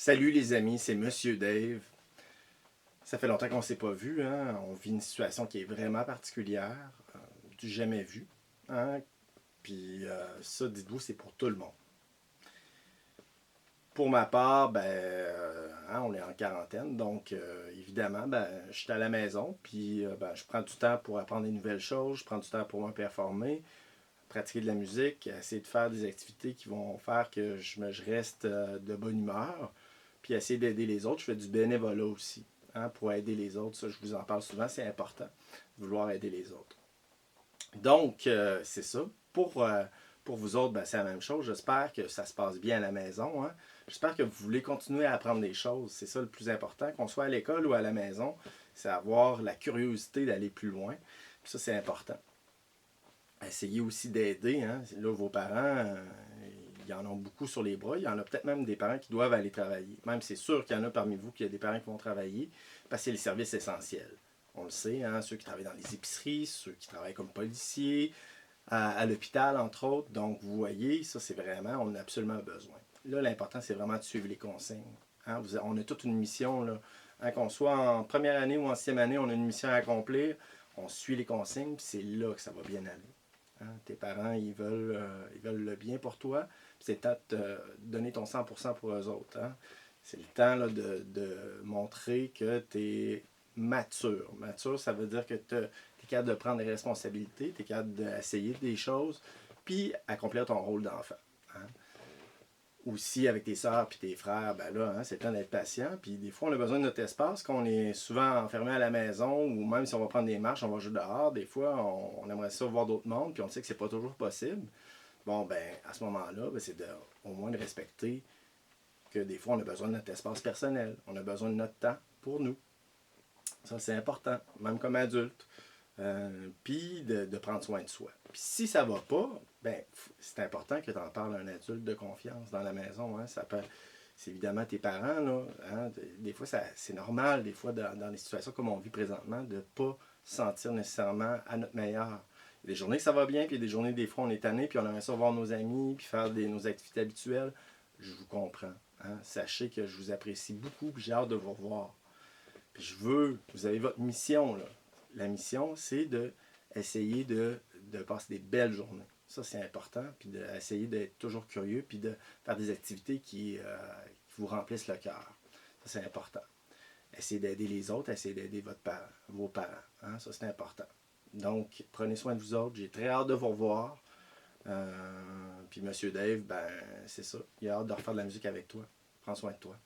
Salut les amis, c'est Monsieur Dave. Ça fait longtemps qu'on ne s'est pas vu, hein? On vit une situation qui est vraiment particulière, du jamais vu. Hein? Puis ça, dites-vous, c'est pour tout le monde. Pour ma part, on est en quarantaine, donc évidemment, je suis à la maison, puis je prends du temps pour apprendre des nouvelles choses, je prends du temps pour me performer, pratiquer de la musique, essayer de faire des activités qui vont faire que je reste de bonne humeur, puis essayer d'aider les autres. Je fais du bénévolat aussi, hein, pour aider les autres. Ça, je vous en parle souvent, c'est important, de vouloir aider les autres. Donc, c'est ça. Pour vous autres, c'est la même chose. J'espère que ça se passe bien à la maison. Hein. J'espère que vous voulez continuer à apprendre des choses. C'est ça le plus important, qu'on soit à l'école ou à la maison, c'est avoir la curiosité d'aller plus loin. Puis ça, c'est important. Essayez aussi d'aider. Hein. Là, vos parents, il y en a beaucoup sur les bras. Il y en a peut-être même des parents qui doivent aller travailler. Même c'est sûr qu'il y en a parmi vous qui a des parents qui vont travailler parce que c'est les services essentiels. On le sait, hein, ceux qui travaillent dans les épiceries, ceux qui travaillent comme policiers, à l'hôpital, entre autres. Donc, vous voyez, ça, c'est vraiment, on en a absolument besoin. Là, l'important, c'est vraiment de suivre les consignes. Hein. On a toute une mission, là. Hein, qu'on soit en première année ou en sixième année, on a une mission à accomplir. On suit les consignes, puis c'est là que ça va bien aller. Hein. Tes parents, ils veulent le bien pour toi. C'est le temps de te donner ton 100% pour eux autres. Hein. C'est le temps là, de montrer que tu es mature. Mature, ça veut dire que tu es capable de prendre des responsabilités, tu es capable d'essayer des choses, puis accomplir ton rôle d'enfant. Hein. Aussi, avec tes soeurs et tes frères, hein, c'est le temps d'être patient. Puis des fois, on a besoin de notre espace, qu'on est souvent enfermé à la maison, ou même si on va prendre des marches, on va jouer dehors. Des fois, on aimerait ça voir d'autres mondes, puis on sait que c'est pas toujours possible. Bon, à ce moment-là, c'est au moins de respecter que des fois, on a besoin de notre espace personnel. On a besoin de notre temps pour nous. Ça, c'est important, même comme adulte. Puis de prendre soin de soi. Puis si ça va pas, c'est important que tu en parles à un adulte de confiance dans la maison. Hein. C'est évidemment tes parents. Là, hein. Des fois, c'est normal, des fois, dans les situations comme on vit présentement, de ne pas se sentir nécessairement à notre meilleur. Il y a des journées que ça va bien, puis il y a des journées, des fois, on est tanné, puis on aimerait ça voir nos amis, puis faire nos activités habituelles. Je vous comprends. Hein. Sachez que je vous apprécie beaucoup, puis j'ai hâte de vous revoir. Puis vous avez votre mission, là. La mission, c'est d'essayer de passer des belles journées. Ça, c'est important. Puis d'essayer d'être toujours curieux, puis de faire des activités qui vous remplissent le cœur. Ça, c'est important. Essayez d'aider les autres, essayez d'aider vos parents. Hein? Ça, c'est important. Donc, prenez soin de vous autres. J'ai très hâte de vous revoir. Puis, Monsieur Dave, c'est ça. Il a hâte de refaire de la musique avec toi. Prends soin de toi.